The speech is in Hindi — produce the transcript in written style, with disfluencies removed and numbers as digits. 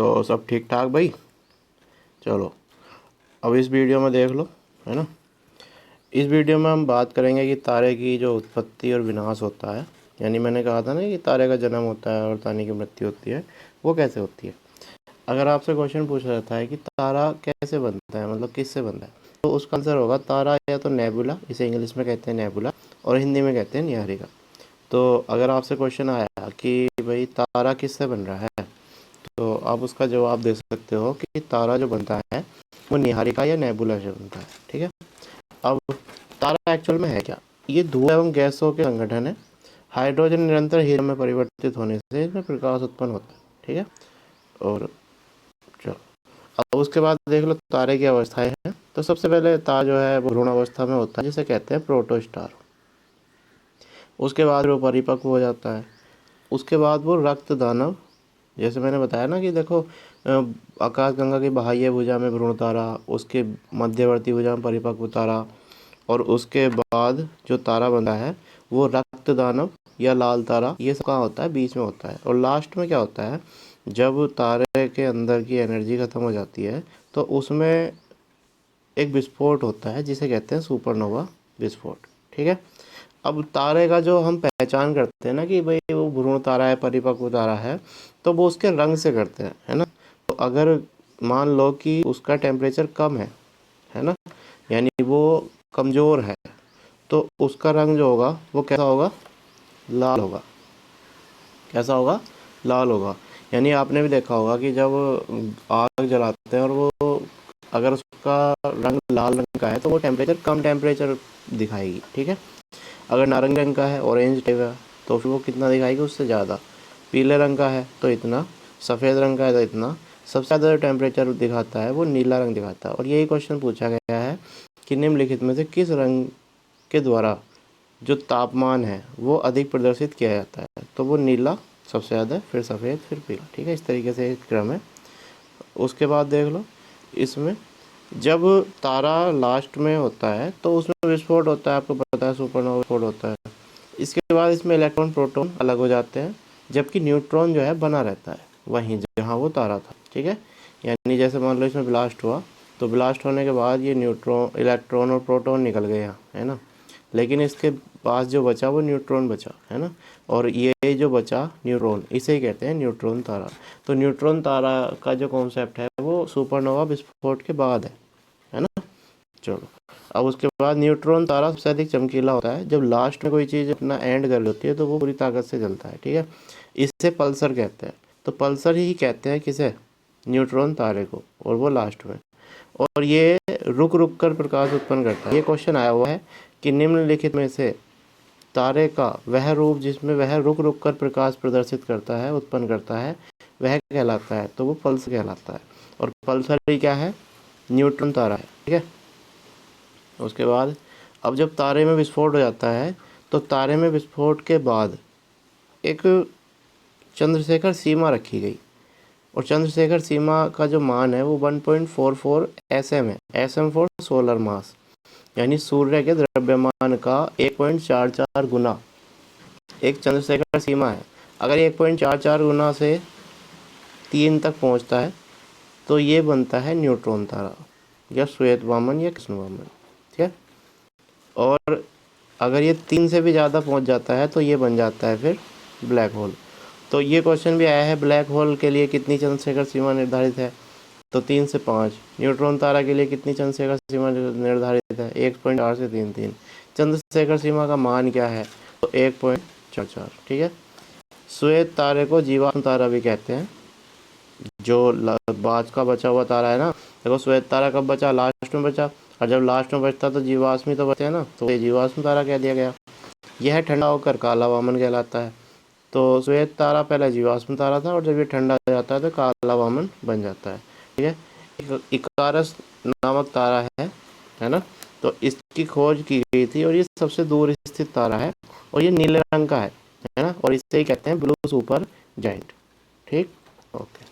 तो सब ठीक ठाक भाई। चलो अब इस वीडियो में देख लो, है ना। इस वीडियो में हम बात करेंगे कि तारे की जो उत्पत्ति और विनाश होता है, यानी मैंने कहा था ना कि तारे का जन्म होता है और तारे की मृत्यु होती है, वो कैसे होती है। अगर आपसे क्वेश्चन पूछा जाता है कि तारा कैसे बनता है, मतलब किससे बनता है, तो उसका आंसर होगा तारा या तो नेबुला, इसे इंग्लिश में कहते हैं नेबुला और हिंदी में कहते हैं निहारिका। तो अगर आपसे क्वेश्चन आया कि भाई तारा किससे बन रहा है, तो आप उसका जवाब दे सकते हो कि तारा जो बनता है वो निहारिका या नेबुला से बनता है। ठीक है। अब तारा एक्चुअल में है क्या। ये धुआं एवं गैसों के संगठन है। हाइड्रोजन निरंतर हीलियम में परिवर्तित होने से इसमें प्रकाश उत्पन्न होता है। ठीक है। और चलो अब उसके बाद देख लो तारे की अवस्थाएं हैं। तो सबसे पहले तारा जो है वो भ्रूण अवस्था में होता है, जिसे कहते हैं प्रोटोस्टार। उसके बाद वो परिपक्व हो जाता है। उसके बाद वो रक्त दानव, जैसे मैंने बताया ना कि देखो आकाशगंगा की बाह्य भुजा में भ्रूण तारा, उसके मध्यवर्ती भुजा में परिपक्व तारा, और उसके बाद जो तारा बनता है वो रक्त दानव या लाल तारा, ये सब कहाँ होता है, बीच में होता है। और लास्ट में क्या होता है, जब तारे के अंदर की एनर्जी ख़त्म हो जाती है तो उसमें एक विस्फोट होता है जिसे कहते हैं सुपरनोवा विस्फोट। ठीक है। अब तारे का जो हम पहचान करते हैं ना कि भाई वो भ्रूण तारा है, परिपक्व तारा है, तो वो उसके रंग से करते हैं, है ना। तो अगर मान लो कि उसका टेम्परेचर कम है ना, यानी वो कमज़ोर है, तो उसका रंग जो होगा वो कैसा होगा, लाल होगा। कैसा होगा, लाल होगा। यानी आपने भी देखा होगा कि जब आग जलाते हैं और वो अगर उसका रंग लाल रंग का है तो वो टेम्परेचर कम टेम्परेचर दिखाएगी। ठीक है। अगर नारंगी रंग का है, ऑरेंज टाइप है, तो फिर वो कितना दिखाएगी, उससे ज़्यादा। पीले रंग का है तो इतना, सफ़ेद रंग का है तो इतना। सबसे ज़्यादा टेम्परेचर दिखाता है वो नीला रंग दिखाता है। और यही क्वेश्चन पूछा गया है कि निम्नलिखित में से किस रंग के द्वारा जो तापमान है वो अधिक प्रदर्शित किया जाता है, तो वो नीला सबसे ज़्यादा, फिर सफ़ेद, फिर पीला। ठीक है। इस तरीके से एक क्रम है। उसके बाद देख लो, इसमें जब तारा लास्ट में होता है तो उसमें विस्फोट होता है, आपको पता है सुपरनोवा विस्फोट होता है। इसके बाद इसमें इलेक्ट्रॉन प्रोटॉन अलग हो जाते हैं, जबकि न्यूट्रॉन जो है बना रहता है वहीं जहाँ वो तारा था। ठीक है। यानी जैसे मान लो इसमें ब्लास्ट हुआ, तो ब्लास्ट होने के बाद ये न्यूट्रॉन, इलेक्ट्रॉन और प्रोटॉन निकल गए यहाँ, है ना। लेकिन इसके पास जो बचा वो न्यूट्रॉन बचा, है ना। और ये जो बचा न्यूट्रॉन, इसे ही कहते हैं न्यूट्रॉन तारा। तो न्यूट्रॉन तारा का जो कॉन्सेप्ट है वो सुपरनोवा विस्फोट के बाद है ना। चलो अब उसके बाद न्यूट्रॉन तारा सबसे अधिक चमकीला होता है। जब लास्ट में कोई चीज़ अपना एंड कर लेती है तो वो पूरी ताकत से जलता है। ठीक है। इससे पल्सर कहते हैं। तो पल्सर ही कहते हैं किसे, न्यूट्रॉन तारे को, और वो लास्ट में। और ये रुक रुक कर प्रकाश उत्पन्न करता है। ये क्वेश्चन आया हुआ है कि निम्नलिखित में से तारे का वह रूप जिसमें वह रुक रुक कर प्रकाश प्रदर्शित करता है, उत्पन्न करता है, वह कहलाता है, तो वो पल्स कहलाता है। और पल्सर ही क्या है, न्यूट्रॉन तारा है। ठीक है। उसके बाद अब जब तारे में विस्फोट हो जाता है तो तारे में विस्फोट के बाद एक चंद्रशेखर सीमा रखी गई। और चंद्रशेखर सीमा का जो मान है वो 1.44 एसएम है। एसएम फॉर सोलर मास, यानी सूर्य के द्रव्यमान का 1.44 गुना एक चंद्रशेखर सीमा है। अगर ये 1.44 गुना से 3 तक पहुंचता है तो ये बनता है न्यूट्रॉन तारा या श्वेत वामन या कृष्ण वामन। ठीक है। और अगर ये 3 से भी ज़्यादा पहुंच जाता है तो ये बन जाता है फिर ब्लैक होल। तो ये क्वेश्चन भी आया है, ब्लैक होल के लिए कितनी चंद्रशेखर सीमा निर्धारित है, तो 3 से 5। न्यूट्रॉन तारा के लिए कितनी चंद्रशेखर सीमा निर्धारित है, 1.8 से 3। चंद्रशेखर सीमा का मान क्या है, तो 1.44। ठीक है। श्वेत तारे को जीवाश्म तारा भी कहते हैं। जो बाद का बचा हुआ तारा है ना, देखो श्वेत तारा कब बचा, लास्ट में बचा। और जब लास्ट में बचता तो जीवाश्म ही तो बचते हैं ना, तो ये जीवाश्म तारा कह दिया गया। यह ठंडा होकर काला वामन कहलाता है। तो श्वेत तारा पहले जीवाश्म तारा था और जब ये ठंडा हो जाता है तो काला वामन बन जाता है। ठीक है। इकारस नामक तारा है ना। तो इसकी खोज की गई थी और ये सबसे दूर स्थित तारा है और ये नीले रंग का है ना। और इसे ही कहते हैं ब्लू सुपर जायंट। ठीक। ओके।